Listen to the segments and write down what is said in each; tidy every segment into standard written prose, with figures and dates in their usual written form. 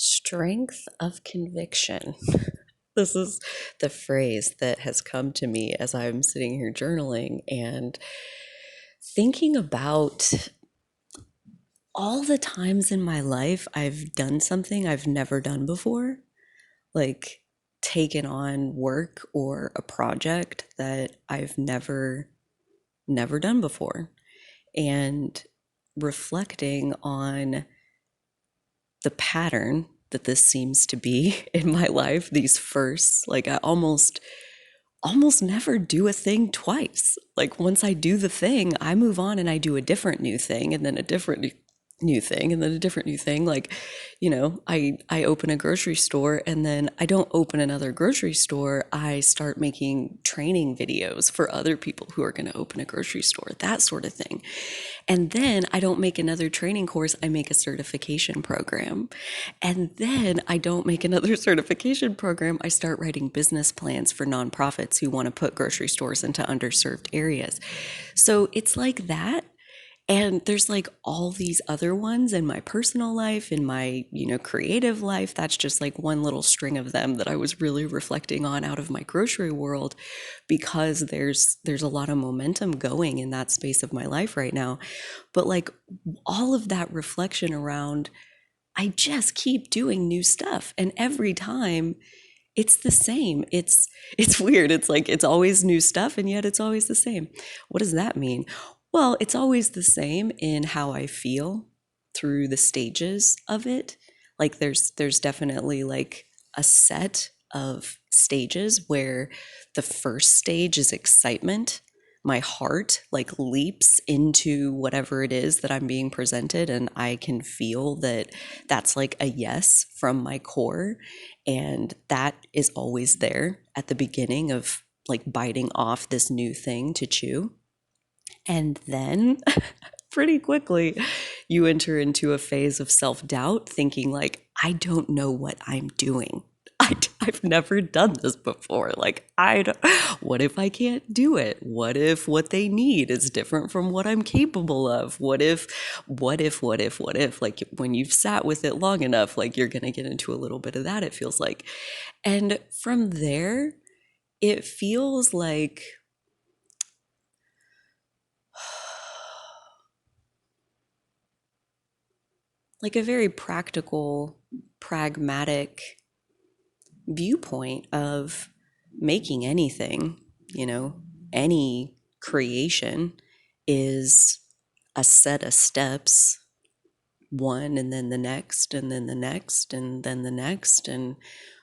Strength of conviction. This is the phrase that has come to me as I'm sitting here journaling and thinking about all the times in my life I've done something I've never done before, like taken on work or a project that I've never done before, and reflecting on the pattern that this seems to be in my life, these firsts. Like, I almost never do a thing twice. Like, once I do the thing, I move on and I do a different new thing, and then a different new thing, and then a different new thing. Like, I open a grocery store, and then I don't open another grocery store. I start making training videos for other people who are going to open a grocery store, that sort of thing. And then I don't make another training course, I make a certification program. And then I don't make another certification program, I start writing business plans for nonprofits who want to put grocery stores into underserved areas. So it's like that. And there's like all these other ones in my personal life, in my, creative life. That's just like one little string of them that I was really reflecting on out of my grocery world, because there's a lot of momentum going in that space of my life right now. But like, all of that reflection around, I just keep doing new stuff, and every time it's the same. It's weird. It's like it's always new stuff, and yet it's always the same. What does that mean? Well, it's always the same in how I feel through the stages of it. Like, there's definitely like a set of stages where the first stage is excitement. My heart like leaps into whatever it is that I'm being presented, and I can feel that that's like a yes from my core. And that is always there at the beginning of like biting off this new thing to chew. And then pretty quickly, you enter into a phase of self doubt, thinking, like, I don't know what I'm doing. I've never done this before. Like, what if I can't do it? What if what they need is different from what I'm capable of? What if? Like, when you've sat with it long enough, like, you're going to get into a little bit of that, it feels like. And from there, it feels like a very practical, pragmatic viewpoint of making anything, any creation is a set of steps, one and then the next, and then the next, and then the next. And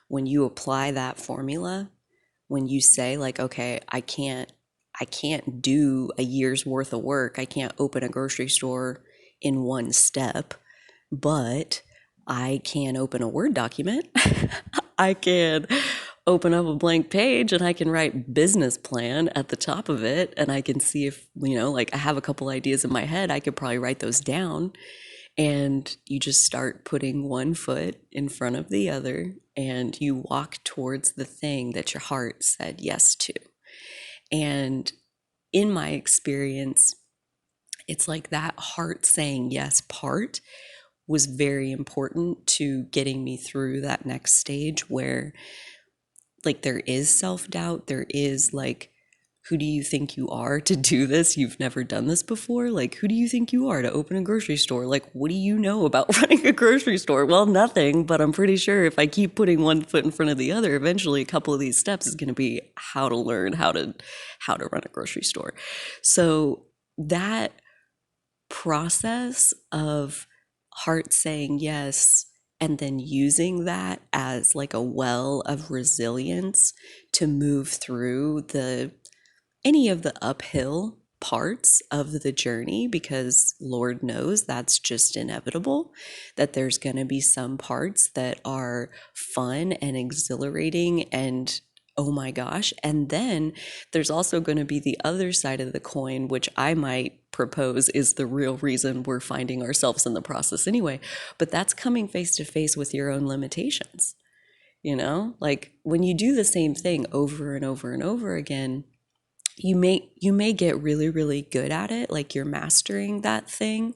when you apply that formula, when you say, like, okay, I can't do a year's worth of work, I can't open a grocery store in one step, but I can open a Word document. I can open up a blank page and I can write business plan at the top of it. And I can see if, like, I have a couple ideas in my head, I could probably write those down. And you just start putting one foot in front of the other, and you walk towards the thing that your heart said yes to. And in my experience, it's like that heart saying yes part was very important to getting me through that next stage where, like, there is self-doubt, there is like, who do you think you are to do this? You've never done this before. Like, who do you think you are to open a grocery store? Like, what do you know about running a grocery store? Well, nothing, but I'm pretty sure if I keep putting one foot in front of the other, eventually a couple of these steps is going to be how to learn how to run a grocery store. So that process of heart saying yes, and then using that as like a well of resilience to move through any of the uphill parts of the journey, because Lord knows that's just inevitable, that there's going to be some parts that are fun and exhilarating and oh my gosh. And then there's also going to be the other side of the coin, which I might propose is the real reason we're finding ourselves in the process anyway. But that's coming face to face with your own limitations. Like, when you do the same thing over and over and over again, you may get really, really good at it, like you're mastering that thing,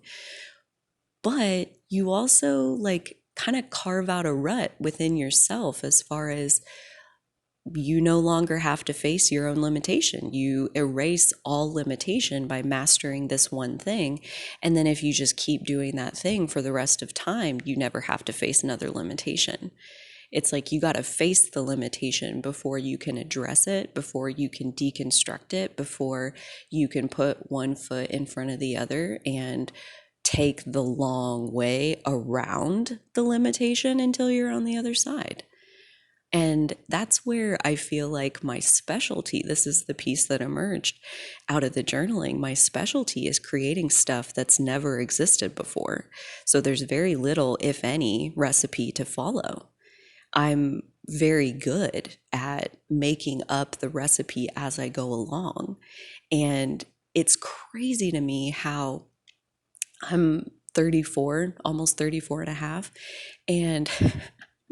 but you also like kind of carve out a rut within yourself as far as you no longer have to face your own limitation. You erase all limitation by mastering this one thing. And then if you just keep doing that thing for the rest of time, you never have to face another limitation. It's like you got to face the limitation before you can address it, before you can deconstruct it, before you can put one foot in front of the other and take the long way around the limitation until you're on the other side. And that's where I feel like my specialty, this is the piece that emerged out of the journaling. My specialty is creating stuff that's never existed before. So there's very little, if any, recipe to follow. I'm very good at making up the recipe as I go along. And it's crazy to me how I'm 34, almost 34 and a half, and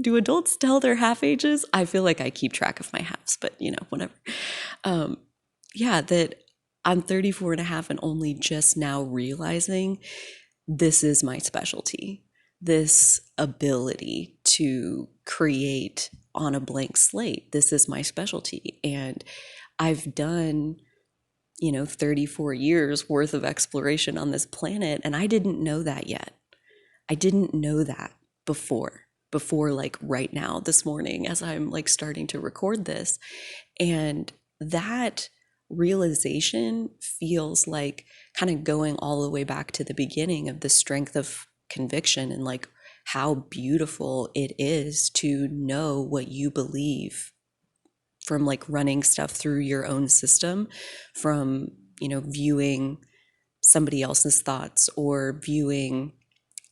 do adults tell their half ages? I feel like I keep track of my halves, but whatever. Um, yeah, that I'm 34 and a half and only just now realizing this is my specialty. This ability to create on a blank slate. This is my specialty. And I've done 34 years worth of exploration on this planet, and I didn't know that yet. I didn't know that before like right now, this morning, as I'm like starting to record this. And that realization feels like kind of going all the way back to the beginning of the strength of conviction and like how beautiful it is to know what you believe from like running stuff through your own system, from viewing somebody else's thoughts, or viewing,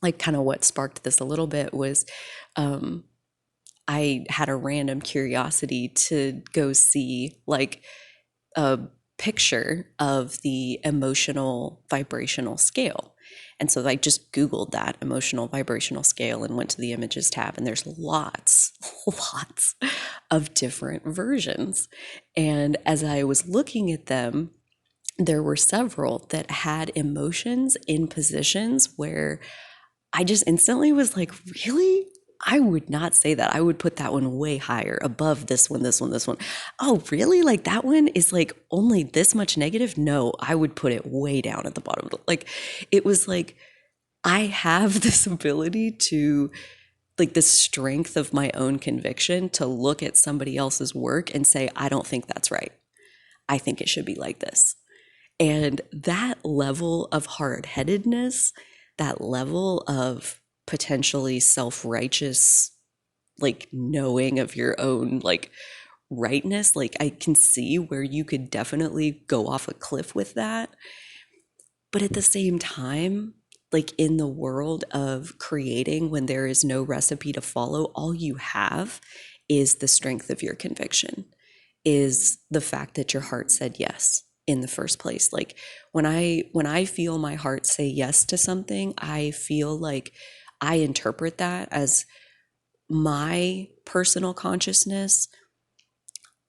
like, kind of what sparked this a little bit was I had a random curiosity to go see like a picture of the emotional vibrational scale. And so I just Googled that emotional vibrational scale and went to the images tab, and there's lots, lots of different versions. And as I was looking at them, there were several that had emotions in positions where I just instantly was like, really? I would not say that. I would put that one way higher above this one, this one, this one. Oh, really? Like that one is like only this much negative? No, I would put it way down at the bottom. Like it was like I have this ability to, like, this strength of my own conviction to look at somebody else's work and say, I don't think that's right. I think it should be like this. And that level of hard-headedness, that level of potentially self-righteous, like knowing of your own like rightness, like I can see where you could definitely go off a cliff with that. But at the same time, like in the world of creating, when there is no recipe to follow, all you have is the strength of your conviction, is the fact that your heart said yes in the first place. Like when I feel my heart say yes to something, I feel like I interpret that as my personal consciousness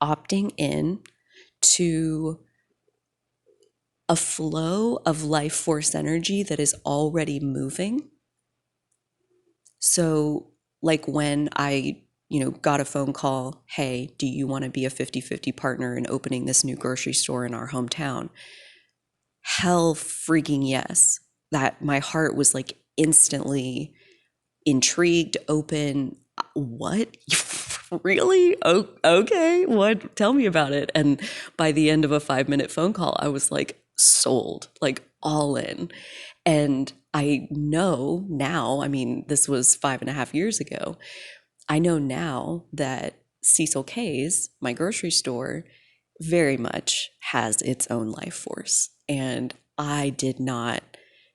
opting in to a flow of life force energy that is already moving. So like when I got a phone call, hey, do you want to be a 50-50 partner in opening this new grocery store in our hometown? Hell freaking yes. That my heart was like instantly intrigued, open. What? Really? Oh, okay. What? Tell me about it. And by the end of a 5-minute phone call, I was like sold, like all in. And I know now, I mean, this was 5.5 years ago. I know now that Cecil K's, my grocery store, very much has its own life force. And I did not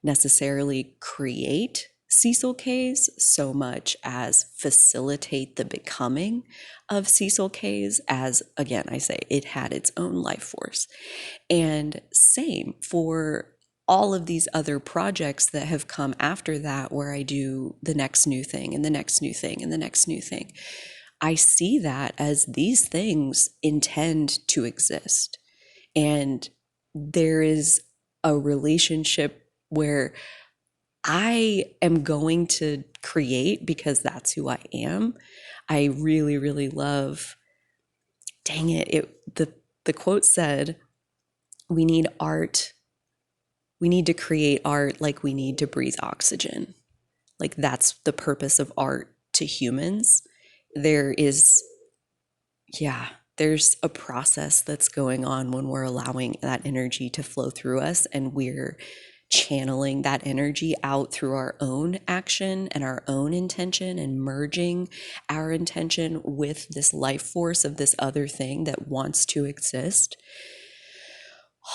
necessarily create Cecil K's so much as facilitate the becoming of Cecil K's, as again, I say it had its own life force. And same for all of these other projects that have come after that, where I do the next new thing and the next new thing and the next new thing. I see that as these things intend to exist. And there is a relationship where I am going to create because that's who I am. I really, really love, dang it, the quote said, we need art. We need to create art like we need to breathe oxygen. Like that's the purpose of art to humans. There is, yeah, there's a process that's going on when we're allowing that energy to flow through us and we're channeling that energy out through our own action and our own intention and merging our intention with this life force of this other thing that wants to exist.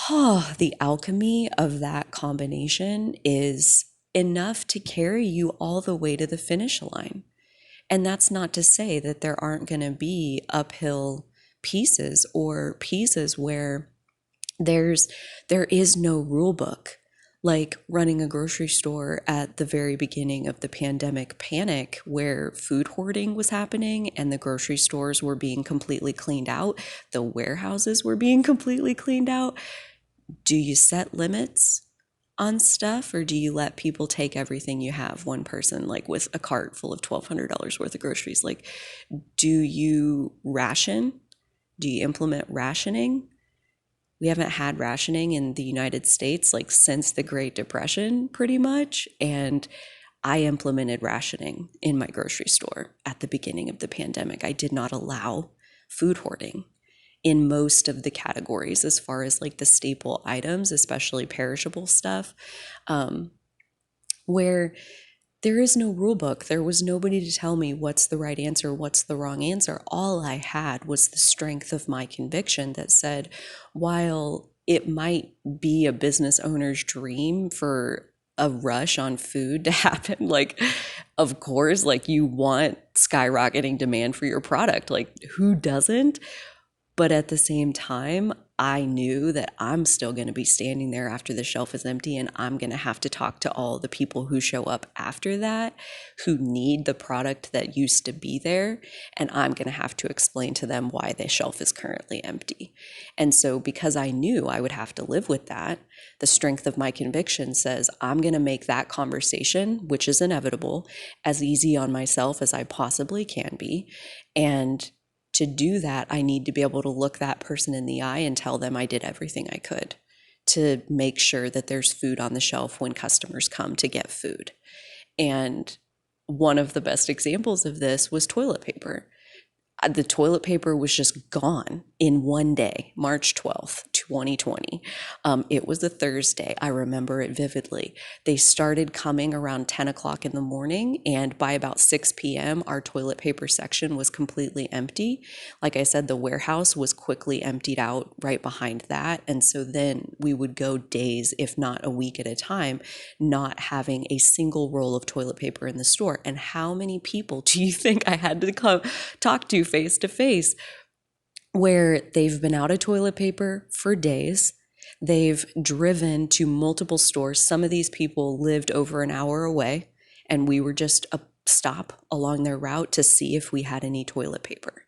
Oh, the alchemy of that combination is enough to carry you all the way to the finish line. And that's not to say that there aren't going to be uphill pieces or pieces where there is no rule book. Like running a grocery store at the very beginning of the pandemic panic, where food hoarding was happening and the grocery stores were being completely cleaned out, the warehouses were being completely cleaned out. Do you set limits on stuff, or do you let people take everything you have? One person, like with a cart full of $1,200 worth of groceries, like, do you ration? Do you implement rationing? We haven't had rationing in the United States like since the Great Depression, pretty much. And I implemented rationing in my grocery store at the beginning of the pandemic. I did not allow food hoarding in most of the categories as far as like the staple items, especially perishable stuff, where there is no rule book. There was nobody to tell me what's the right answer, what's the wrong answer. All I had was the strength of my conviction that said, while it might be a business owner's dream for a rush on food to happen, like, of course, like you want skyrocketing demand for your product. Like, who doesn't? But at the same time, I knew that I'm still going to be standing there after the shelf is empty, and I'm going to have to talk to all the people who show up after that who need the product that used to be there. And I'm going to have to explain to them why the shelf is currently empty. And so, because I knew I would have to live with that, the strength of my conviction says I'm going to make that conversation, which is inevitable, as easy on myself as I possibly can be. And to do that, I need to be able to look that person in the eye and tell them I did everything I could to make sure that there's food on the shelf when customers come to get food. And one of the best examples of this was toilet paper. The toilet paper was just gone in one day, March 12th, 2020. It was a Thursday. I remember it vividly. They started coming around 10 o'clock in the morning, and by about 6 p.m., our toilet paper section was completely empty. Like I said, the warehouse was quickly emptied out right behind that. And so then we would go days, if not a week at a time, not having a single roll of toilet paper in the store. And how many people do you think I had to come talk to face to face, where they've been out of toilet paper for days? They've driven to multiple stores. Some of these people lived over an hour away, and we were just a stop along their route to see if we had any toilet paper.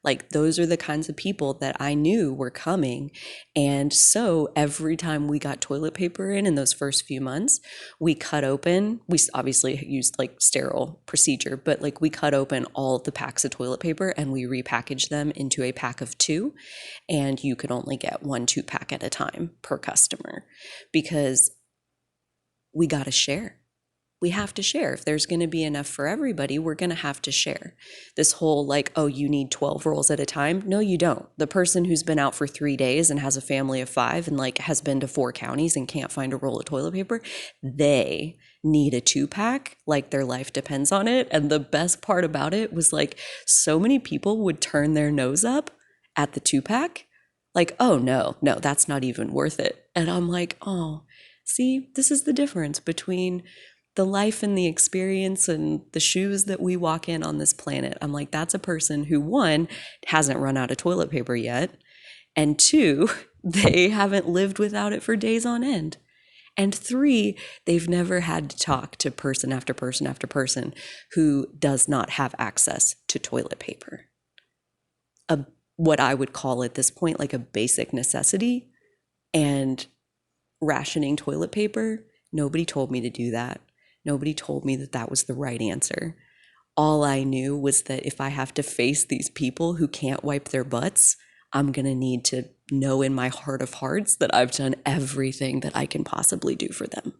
Like, those are the kinds of people that I knew were coming. And so every time we got toilet paper in those first few months, we cut open, we obviously used like sterile procedure, but like we cut open all the packs of toilet paper and we repackaged them into a pack of 2. And you could only get 1 2-pack at a time per customer, because we got to share. We have to share. If there's going to be enough for everybody, we're going to have to share. This whole like, oh, you need 12 rolls at a time. No, you don't. The person who's been out for 3 days and has a family of 5 and like has been to 4 counties and can't find a roll of toilet paper, they need a 2-pack, like their life depends on it. And the best part about it was like so many people would turn their nose up at the 2-pack. Like, oh, no, that's not even worth it. And I'm like, oh, see, this is the difference between the life and the experience and the shoes that we walk in on this planet. I'm like, that's a person who, 1, hasn't run out of toilet paper yet, and 2, they haven't lived without it for days on end, and 3, they've never had to talk to person after person after person who does not have access to toilet paper. What I would call at this point like a basic necessity. And rationing toilet paper, nobody told me to do that. Nobody told me that that was the right answer. All I knew was that if I have to face these people who can't wipe their butts, I'm going to need to know in my heart of hearts that I've done everything that I can possibly do for them.